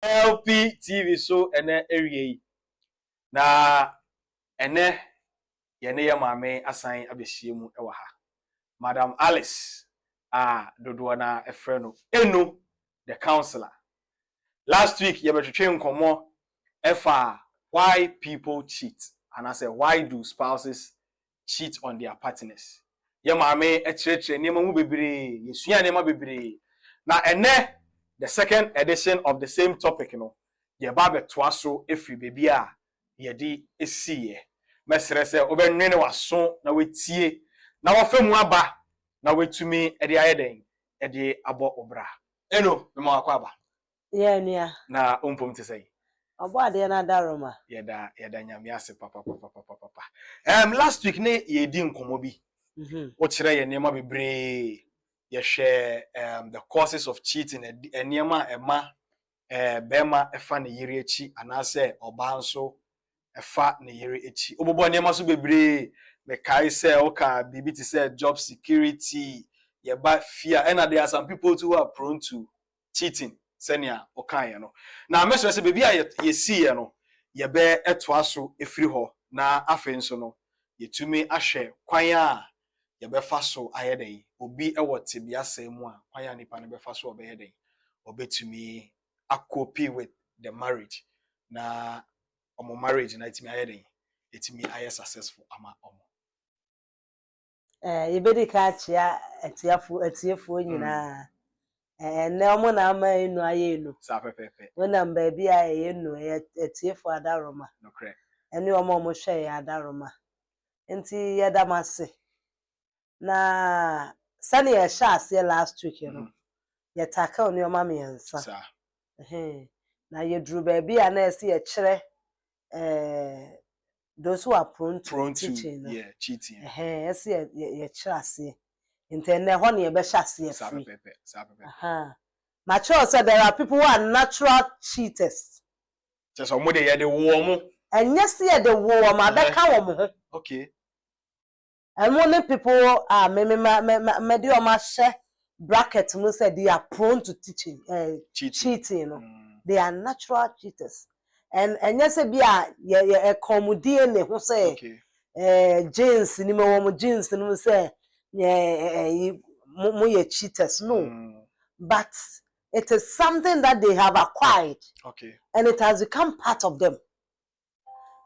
LP TV so ene area na ene yene ya maame asan abehie mu ewa ha Madam Alice dodo na efre no eno the counselor last week ye betwetwe nkomo efa why people cheat and I say why do spouses cheat on their partners ye maame ekyerechire niam mu bebre yesua niam bebre na ene the second edition of the same topic no ye ba betoa so efri bebi a ye di esiye mesere se obenwene waso na wetie na wofemu aba na wetumi e de ayeden e de abo obra eno me ma akwa aba yeah nia na ompom te sei obo ade na daroma yeda nyame ase papa last week ne ye di nkomo bi o kire ye nema bebre ye share the causes of cheating enema ema bema efa ne yiri echi anase oba nso efa ne yiri echi obobo enema so bebre me kai say oka bibi ti say job security ye ba fear and there are some people who are prone to cheating senia okan ye no na me so say bebi a ye see ye no ye be etoa so efiri ho na afen so no ye tumi ahwe kwan a ye be fa so ayeden obi ewo tebia sai mu a kwan a nipa ne be fa so obeyeden obetumi akopi with the marriage na omo marriage na itimi ayeden itimi aye successful ama omo ye bedi ka chia etiefo nyina ne omo na ama enu aye enu sa pepepe wona mba bi a ye enu etiefo adaroma no correct eni omo hwe ya adaroma enti ye damase na sani ye sha ase last week you know ye taka oni oma me yansa sa na ye duru ba bi a na ese ye kire those who are prone to cheating yeah cheating ese ye kire ase enti ho na ye be sha ase sa free pepepe my child said there are people who are natural cheaters just omo de ye de wo mo enye se ye de wo ma be ka wo mo okay and many people are me di o ma she bracket mu say they are prone to cheating no they are natural cheaters and enye se bi a ye komudie ne ho say jeans ni me wo mo jeans ni mo say mo ye cheaters no but it is something that they have acquired and it has become part of them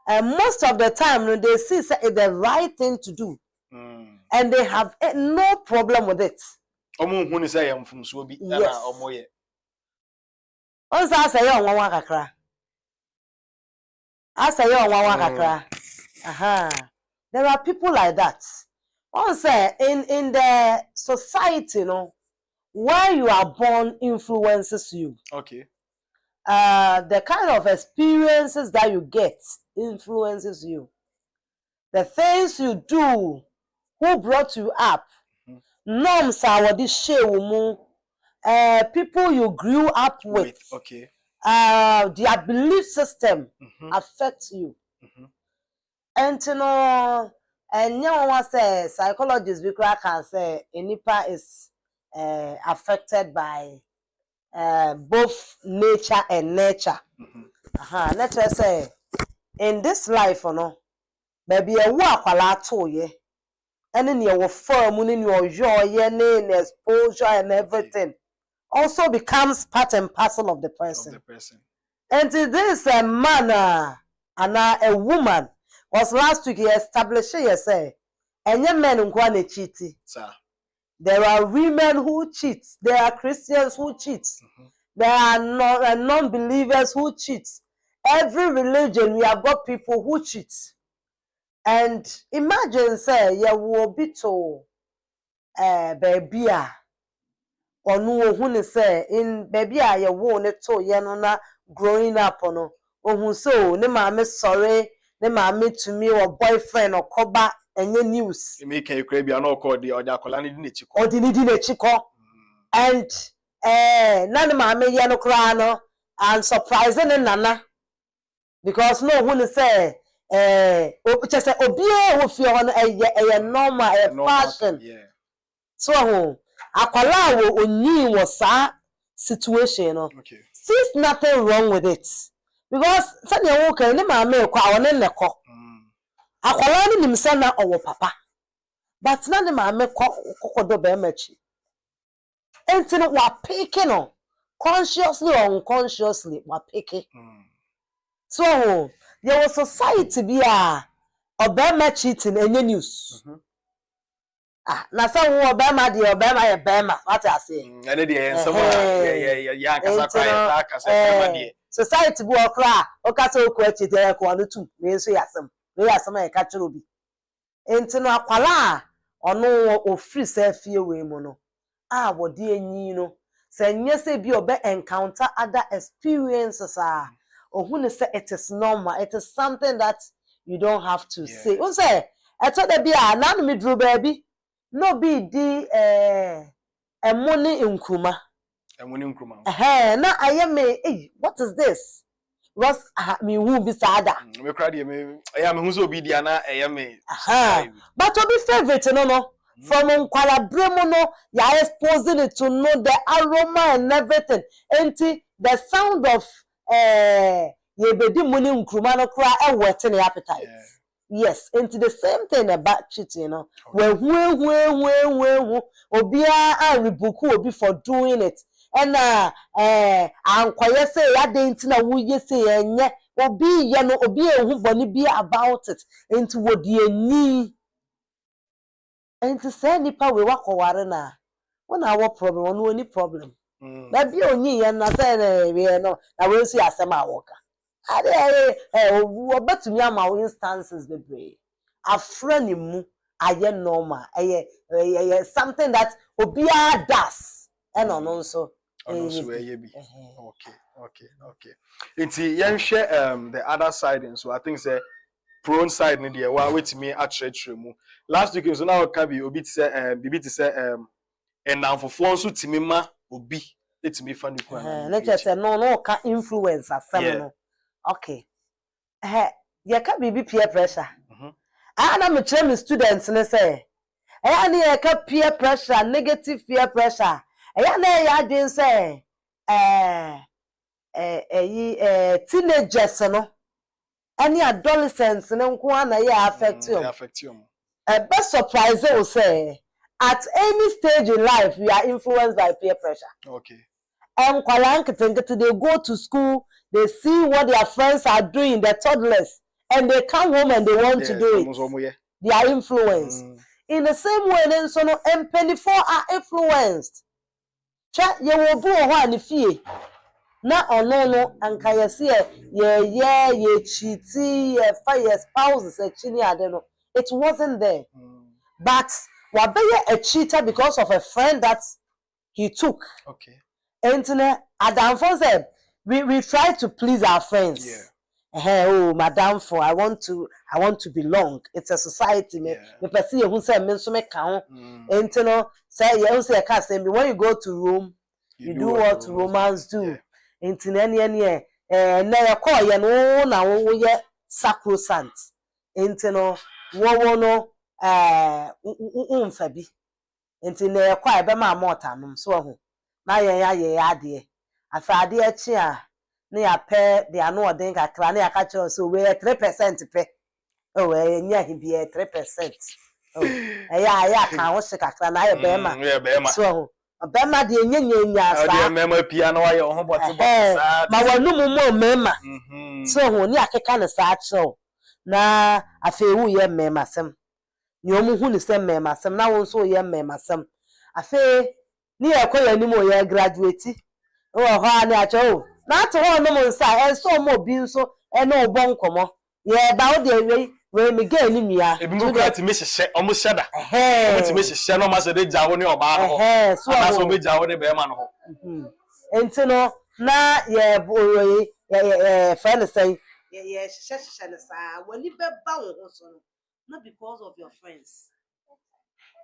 and most of the time they see it's the right thing to do and they have no problem with it omo hu ni say yam fumso bi na omo ye on say ye onwa kakra asa ye onwa kakra there are people like that on say in the society you know where you are born influences you the kind of experiences that you get influences you the things you do who brought you up norms are what this share people you grew up with their belief system affects you and you know and no one says psychologists can say enipa is affected by both nature and nurture nature say in this life baby e wo akwala to ye ene ne wo farm ni ne oyo ye ne exposure and everything also becomes part and parcel of the person. And this a man and a woman was last week established say enye men nkwa na cheat. There are women who cheat, there are Christians who cheat. There are non-believers who cheat. Every religion we have got people who cheat. And imagine say you will be to baby onu ohu ne say in baby a ye wo ne to ye no na growing up no ohu so ne maame sorry ne maame to me or boyfriend or koba enye news e make e kra bia na okọ de oja akola ne di na chiko odi ne di na chiko and na ne maame ye no kra no and surprising nana because no ohu ne say say obi e wo fie ho no e normal e fashion so akwala wo onyi wo sa situation no sees nothing wrong with it. Because send your work any mamma kwa one ne ko. Akwala ni nimsa na owo papa. But na the mamma kokodo be machi. Enti no wa picking on consciously or unconsciously wa picking. So there was society be a obema cheating any news. Na say wo obema de obema ye bema what I say. Ene de en some ya kasa kwa ya kasa bema de. Society be okra o kasa okwa cheating ko no tu we so yasem. We yasem e ka kire obi. Enti no akwala ono o free self fie we mu no. Wodi enyi no. Se nye se bi obe encounter other experiences ohun say it is normal. It is something that you don't have to say. Un say eto de bia na no midru baby. No be di emoni nkruma. Emoni nkruma. Na ayeme what is this? Was me hu bi sada. Me kra de me me hu so bi dia na ayeme. But to be favorite no. From nkwala bremu no ya exposing it to know the aroma and everything. Enti the sound of ye bedi muni nkruma no kra e wetting the appetite. Yes, into the same thing about cheating, you know. When obia rebuku obi for doing it. And ankwaya say ya de nti na wo ye say enye obi ye no obi ehu boni bi about it into wodi ani. And to say nipa we wakoware na wona our problem ono any problem. Na bi onyi ye na say we no na we so asem awoka. Obetumi ama instances bebre. Afra ni mu aye normal. Something that obia does. And ono so bi. Okay. Inti yen share the other side and so I think say prone side ni dey wa wetimi atretre mu. Last week so now ka bi obi say bibi ti say enamfofo nso timi ma obi etimi fa ni ku ana. Let's say no ka influence asem no. Okay. You can be peer pressure. I am a students and say, I can peer pressure, negative peer pressure. I didn't say, teenagers, no, any adolescents, no one affect you. Best surprise, will say, at any stage in life, we are influenced by peer pressure. Okay. And they go to school, they see what their friends are doing, the toddlers, and they come home and they want to do it. They are influenced. In the same way, then so no M24 are influenced. Chat ye will go on if ye. Na no and kaya see ye cheaty fire spouses actually I don't know. It wasn't there. But what be a cheater because of a friend that he took. Okay. And Adam said, we try to please our friends. Oh, Madam, for I want to belong. It's a society. Me perceive who say men so me count. And say you say can't say me when you go to Rome, you do what Romans do. And any na ya call you na wo ye sacrosanct. And wo no umfabi. And na ya call e be ma morta no so ho. Na ye ade afa ade echi a na ya pe de ano oden kakra na ya ka kire so we 3% pe oh nya hi bi 3% oh ya kan wo se kakra na ye be ma so be ma de nya sa me ma pia na wa ye ho bote sa ma wanu mu me ma so ho ni akeka na sa kire na afa ewu ye me ma sem ni omu hu ni sem me ma sem na wo so ye me ma sem afa ni ekoya ni mo ye graduate o ha ni acho na to ho no mo nsa en so mo bi nso e na obo nkomo ye ba o de we me ga ni mia ebi mo kra ti me hye omo hyeda omo ti me hye no ma se de jawo ni oba no ho ana so me jawo ni be ma no ho enti no na ye friend say ye hye na sa wani be ba wo ho so no not because of your friends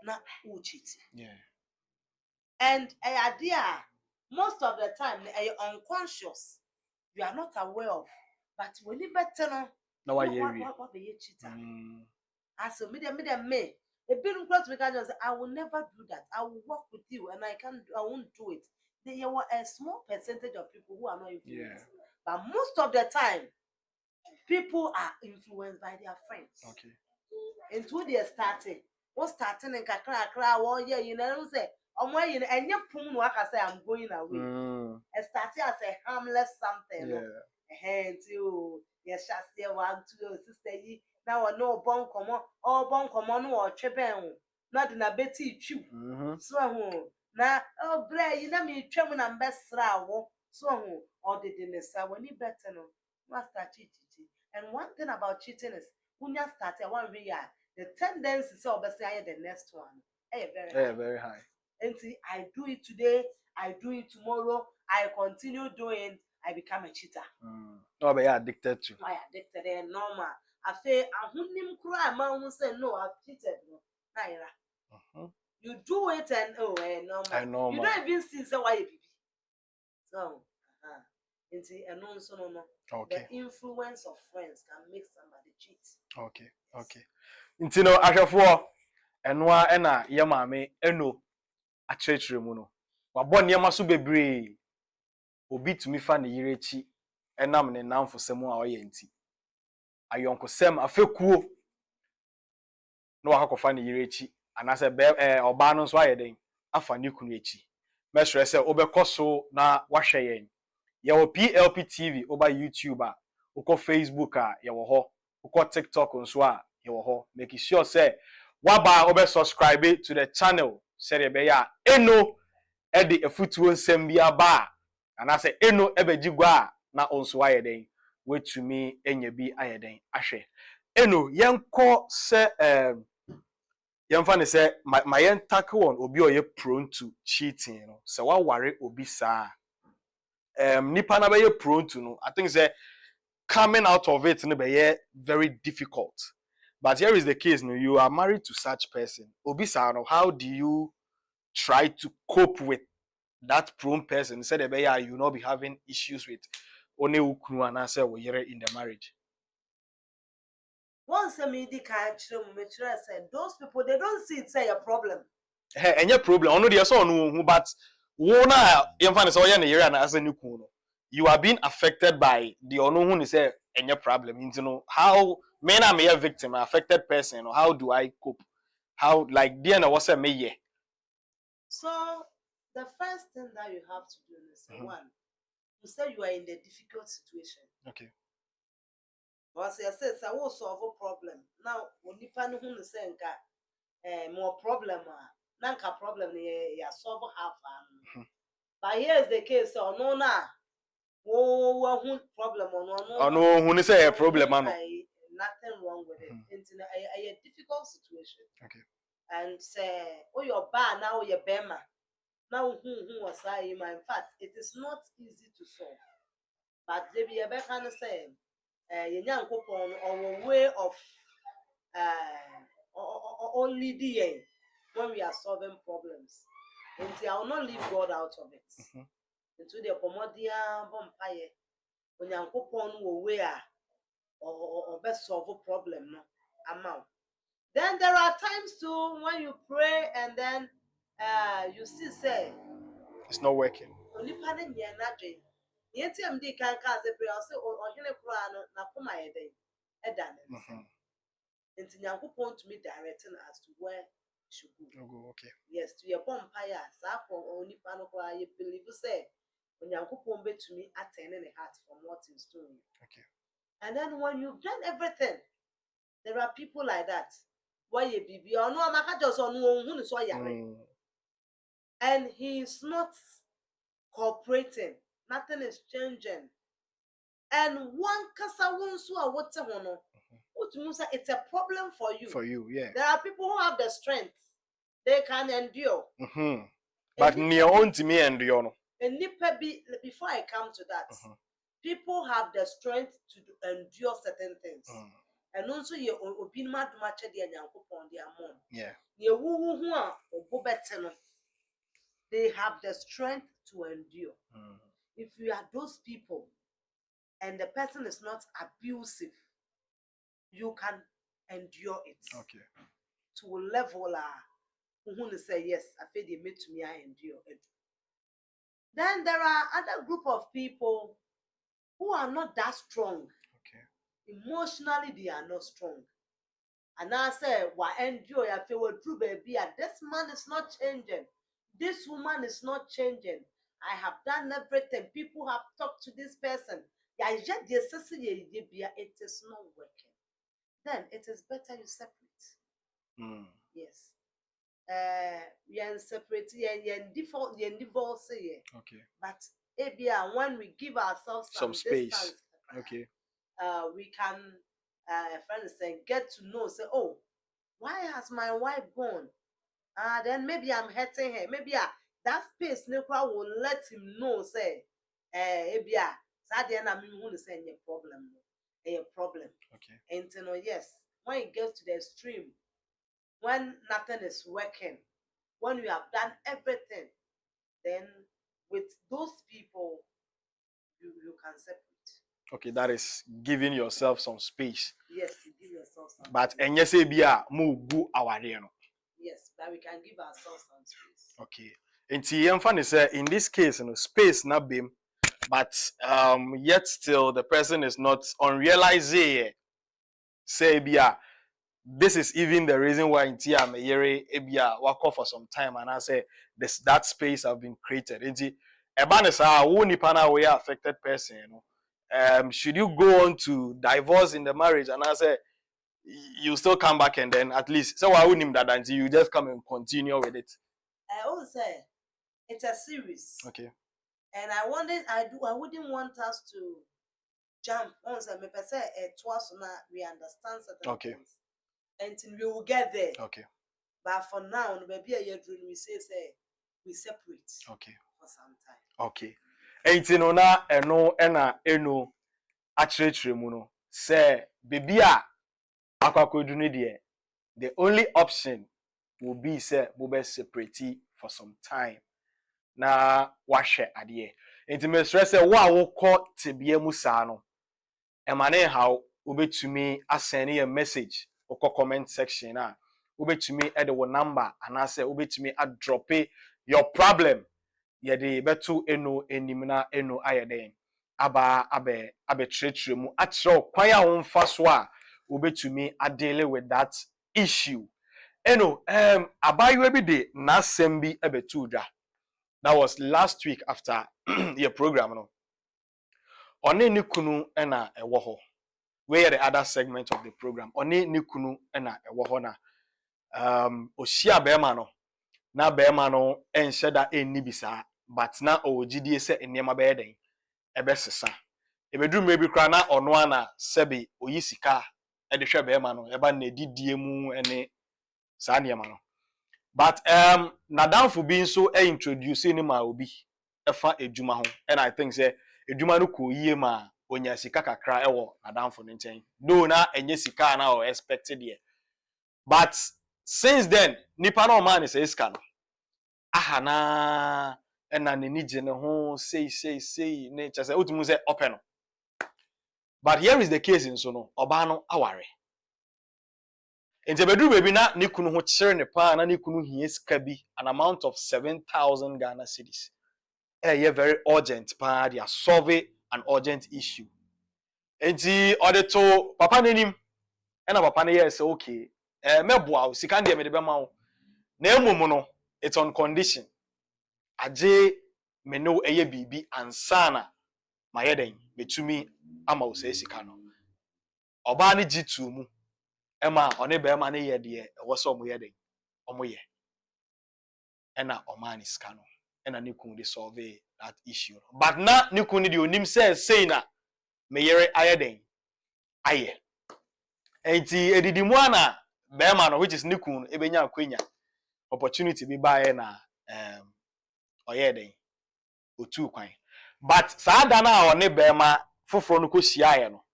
na who cheat and idea most of the time you're unconscious, you are not aware of, but when you better no why what be cheater as so me a bit close we can just I will never do that. I will work with you and I won't do it. there were a small percentage of people who are not influenced. Yeah. But most of the time, people are influenced by their friends. Okay. Into their starting. What's starting in kakra, 1 year, you know, say, and you pum no I say I'm going away. And starting as a harmless something. Yeah. Hands you, yes, just say 1, 2, sister. Now I know bon come on, or cheben. Not in a betty chew. So, now, oh, Bray, you know me, Chairman and best raw. So, or the dinner, when you better know, master cheating. And one thing about cheating is, when you start at 1 year, the tendency is obviously the next one. Very high. Very high. And see, I do it today, I do it tomorrow, I continue doing, I become a cheater. No, but you're addicted to. I addicted and normal. I say, I wouldn't cry, man who say no, I've cheated. No, Naira. You do it and normal. You don't even see so why you be. So, and see, and no. Okay. The influence of friends can make somebody cheat. Okay. Intino ahwefo enwa ena ye maame eno akyerɛkyerɛ mu no. Wabɔ nneɛma so bebree. Obi tumi fa ne yire echi enam ne namfosɛm a ɔyɛ nti. Ayonkosɛm afekuo no wakɔfa ne yire echi anase ɔbaa no nso ayɛ den afa ne kunu echi. Mɛsrɛ sɛ obɛkɔ so na wahwɛ yɛn. Yɛwɔ PLP TV over YouTube a, ukɔ Facebook a yɛwɔ hɔ, ukɔ TikTok nso a yɛwɔ hɔ. Make sure say waba subscribe to the channel. Sɛ ɛbɛyɛ a eno ɛde efutuo nsɛm bi aba anase eno ɛbɛgyi gua a na onso ayɛ den. Wetumi enya bi ayɛ den ahwɛ. Eno yɛnkɔ sɛ yɛmfa ne sɛ ma yɛn tackle on obi ɔyɛ prone to cheating no. Sɛ waware obi saa nipa na be prone to no. I think say coming out of it no be very difficult. But here is the case, no, you are married to such person. Obi sa no, how do you try to cope with that prone person? Said you will not be having issues with one ukunu and answer in the marriage. Once a media can't said those people they don't see it say a problem. Hey, any problem? I know there's no but you are being affected by the unknown who say any problem. You know how men are a victim, an affected person. Or how do I cope? How like DNA was a me? So the first thing that you have to do is one, you say you are in a difficult situation. Okay. Because I said I will solve a problem. Now when you find who say more problem nanka problem ya solve half. But here is the case so no na wo problem no who say a problem nothing wrong with it. It's a difficult situation. Okay. And say oh your bar now your bema. Now who was I in fact it is not easy to solve. But they be a better say Yanyankopon or way of only the when we are solving problems. And I will not leave God out of it. Into the pomodia bompaye when Yankopon will wear or best solve a problem no amount. Then there are times too when you pray and then you see say it's not working. Only pardon ye not YTMD can cast a prayer or hene crown na kuma day edan. And Yankopon to me directing as to where should go. Okay. Yes, to your bumpire, Sapo only panoply you believe say when Yankopon bet to me attending a heart from what is doing. Okay. And then when you've done everything, there are people like that. Why you be or no Amaka just on who is why and he is not cooperating, nothing is changing. And one kasa won't so what it's a problem for you. For you, yeah. There are people who have the strength, they can endure. But near own to me endure. And before I come to that, people have the strength to endure certain things. And also you open mad match the Yankopon their mom. Yeah. You they have the strength to endure. If you are those people and the person is not abusive, you can endure it. Okay. To a level who say yes, I feel they made to me I endure it. Then there are other group of people who are not that strong. Okay. Emotionally, they are not strong. And I say, why enjoy? I feel true, baby. This man is not changing. This woman is not changing. I have done everything. People have talked to this person. It is not working. Then it is better you separate. Yes. We are separate. Divorce. Okay. But when we give ourselves some space. distance, Okay. we can, friend saying, get to know. Say, oh, why has my wife gone? Then maybe I'm hurting her. Maybe that space will let him know. Say, I'm say a problem. A problem. Okay. And you know, yes, when it gets to the extreme, when nothing is working, when you have done everything, then with those people, you can separate. Okay, that is giving yourself some space. Yes, to give yourself some but space. enye say bia mo gu aware no. Yes, but we can give ourselves some space. Okay. Enti yemfa ne say in this case no space na bem, but yet still the person is not unrealized say bia this is even the reason why inti am yere ebia wako for some time and I say this that space have been created. Enti eba ne sa wo nipa na we affected person no. Should you go on to divorce in the marriage and I say you still come back and then at least so why wouldn't him that until you just come and continue with it? I always say it's a series. Okay. And I wouldn't want us to jump on some say twice now we understand certain things. Until we will get there. Okay. But for now, maybe a year we say we separate. Okay. For some time. Okay. Enti no na eno achirechire mu no say baby a akwakodu ne de the only option will be say we separate for some time. Na wahwe ade. Enti me stress say wo a wokọ tebia mu saa no emane how obetumi asend a message okọ comment section na obetumi e de wo number anase obetumi a drop your problem ye de beto eno enim na eno ayeden aba abe tretre mu atro kwan a wo mfa so a obetumi a deal with that issue eno abayewa bi de na asem bi ebetu dwa. That was last week after your program no one ni kunu na ewo ho. Where the other segment of the program one ni kunu na ewo ho na ohia bema no na bema no enhye da enni bisa but na ogidie se enema be den ebe sesa ebeduru mebi kra na ono ana sebe oyisika e de hwe bema no eba na didie mu ene sa niema no but nadamfo bi nso introduce ni ma obi efa edwuma ho and I think say edwuma no ko yie ma onya sika kakra ewo nadamfo no nchen do na enye sika na o expected here but since then nipa no man is iska no aha na ena ne nije ne ho say ne chase otumu say open no but here is the case nso no oba no aware enti beduru baby na ne kunu ho kire ne pa na ne kunu hie sika bi an amount of 7,000 Ghana cedis very urgent pa they are solving an urgent issue enti odeto papa nenim ena papa ne yes okay meboa sika ndie me de be ma wo na emum no it's on condition aje me no eye bibi ansana mayeden betumi ama wo se sika no oba ne gitu mu ema one be ma ne ye de e wo so mo ye den omo ye ena oma ne sika no ena ne kun de solve that issue but na ne kun de onim say na me yere ayeden aye enti edidimu ana be ma no which is ne kun ebenya akwenya opportunity bi bae na oyeden otu kwan but saada na one be ma foforo no ko hia no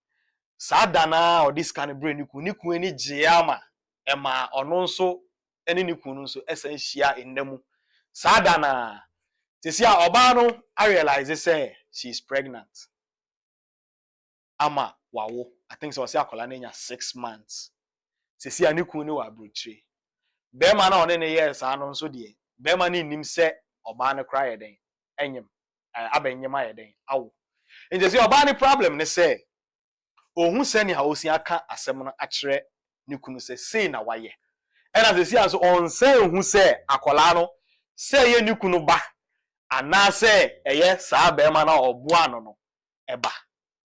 saada na odi scan brain ni kun ni giama ema ono nso eni ni kun nso esan hia ennamu saada na tisia oba no I realize say she is pregnant ama wawo I think so say akola na nya 6 months tisia ni kun ni wa brochire be ma na one ne yes ano nso de be ma ni nim se oba no kra yeden enyem abenyema yeden awo nje se oba ni problem ne say ohun se ni ha osi aka asem no akere ni kunu se sei na waye ena se si aso on say ohun se akola no say ye ni kunu ba ana se eye saa be ma na oboa no no eba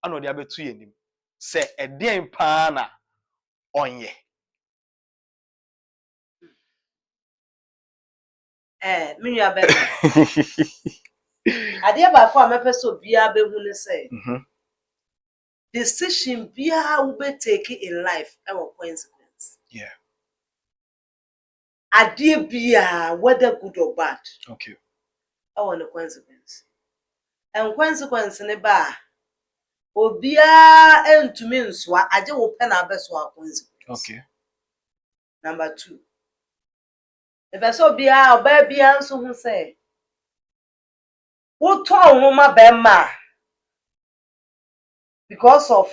ana de abetu ye nim se edien pa na onye Me nua be ade ba ko amepeso bia be hu ne say decision bia wo be take in life e will consequence. Yeah. Ade bia whether good or bad. Okay. I want a consequence. And consequence ne ba obia entumi nsoa age wo pe na abeso a consequence. Okay. Number 2. If I saw bia oba bia nso hu say wo to ohoma be ma because of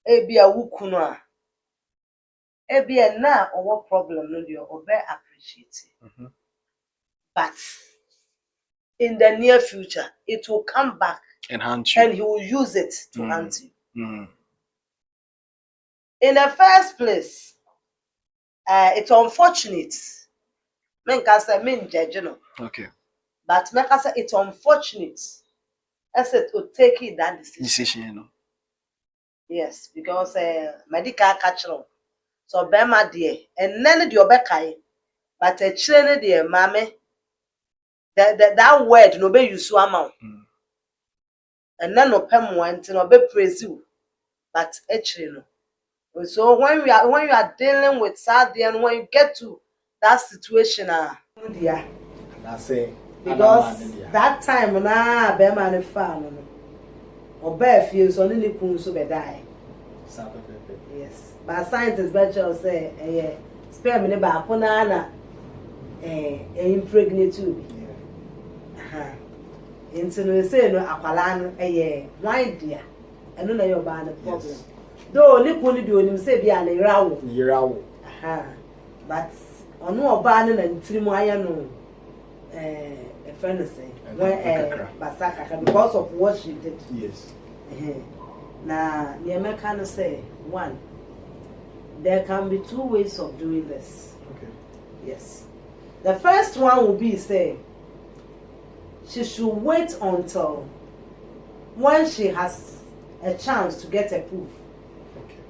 ebia wukunu a ebia na owo problem no dey obe appreciate but in the near future it will come back and hunt you and he will use it to hunt you. In the first place it's unfortunate men can say men judge no okay but men can say it's unfortunate as it to take it that decision you know. yes because medical catcher so bema there and then the obekai but a children there mame that word no be use amount and then no pem want no be praise you but actually no. So when you are dealing with sad and when you get to that situation yeah I say because that time na be man farm no oba fie so ni kun so be die yes but scientists better say sperm ne ba ko na impregnate you into no say no akwala no wine dia eno na your bad problem though ni kun di onim say bia na yirawo but ono oba no na ntirimu aya no a friend say basaka because of what she did. Yes. Now the American say one there can be 2 ways of doing this. Okay. Yes. The first one will be say she should wait until when she has a chance to get a proof. Okay.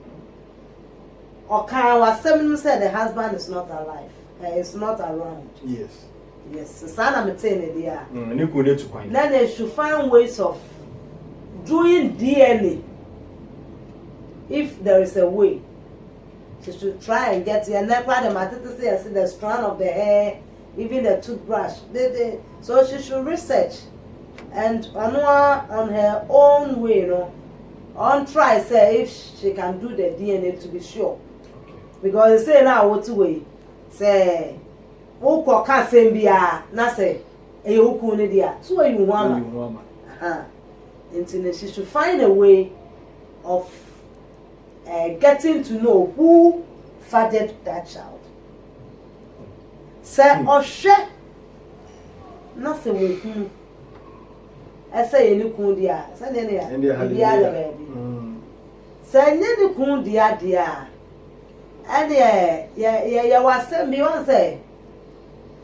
Or was said the husband is not alive. Is not around. Yes. Yes. Sana metene dia. Then they should find ways of doing DNA. If there is a way, she should try and get and never the matter to say I see the strand of the hair, even the toothbrush. So she should research and on her own way, on try say if she can do the DNA to be sure. Okay. Because they say now what way say who can say bia na say e who ni dia so you want until she should find a way of getting to know who fathered that child. Say ohwe na say we I say any kun dia say ne ya bia la baby say any kun dia and ya was me one say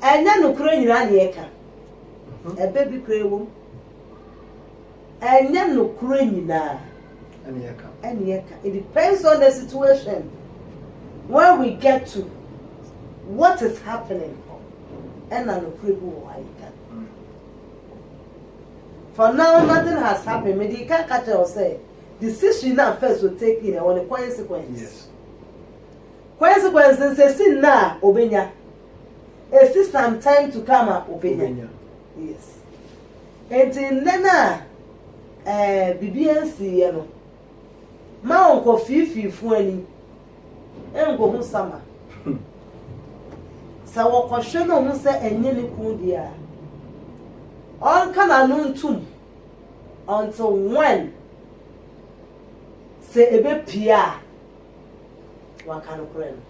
enya no kuro nyina na ye ka e baby kuro wo enya no kuro nyina and ye ka it depends on the situation when we get to what is happening and no kuro wo ayika for now nothing has happened me the can catch us say decision now first will take in on the consequence. Yes. Consequences say sin na obenya. It is some time to come up obenya. Yes. And in nana BBNC no. Ma onko fifi fuani. Engo hu sama. Sa wo kwhwe no hu se enye ne kun dia. On kana no ntum until when say ebe pia one kind of friend.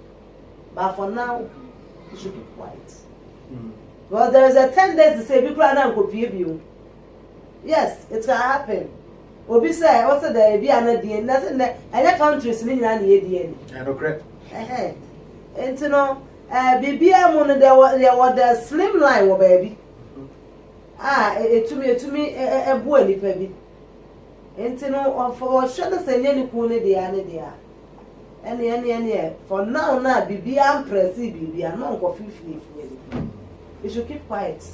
But for now, you should be quiet. Because there is a tendency to say, "Because I am copy you." Yes, it can happen. Obi say, what's the idea? Na DNA. That's in the other countries. Ni na ni DNA. I know correct. And you know, baby, I'm on the slim line, baby. To me, a boy, baby. And you know, for sure, the same any cool idea, any. For now, baby, I'm pressy, baby, I'm not going to you should keep quiet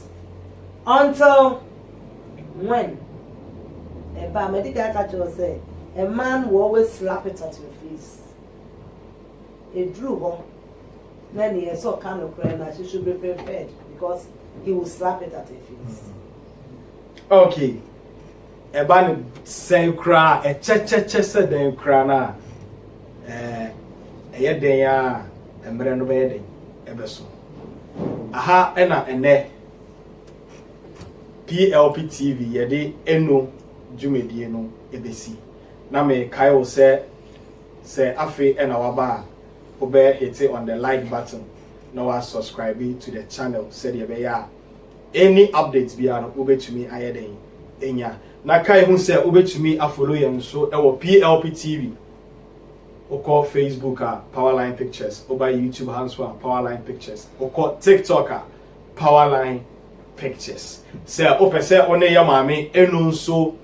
until when a medical catcher say a man will always slap it at your face. It drew home. Then he saw kind of crying that she should be prepared because he will slap it at her face. Okay. A ban say cry, a che said then cry na. A yet day, a brand wedding, a vessel. Aha, ene PLP TV, yede eno jumedie no ebesi. Na me Kyle say afe ena waba obe hit it on the like button. Now I subscribe to the channel. Said ye be any updates be an obe to me ayeden enya. Na kai hu say obe to me a follow yen so e wo PLP TV. Oko Facebook Powerline Pictures, over YouTube hands one Powerline Pictures, oko TikTok Powerline Pictures. Say ope say one ya mame enu so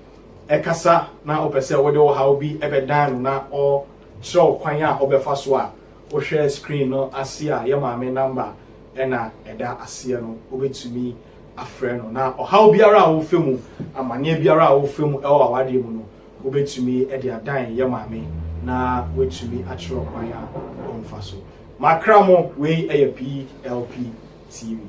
ekasa na ope say wo de wo ha obi ebe dan na o show kwan a obefa so a wo share screen no asia ya mame number ena eda asia no obetumi afre no na o ha obiara wo femu amane biara wo femu e wo awade mu no obetumi e de adan ya mame na wetumi atro kwan a omfa so makramo we PLP TV.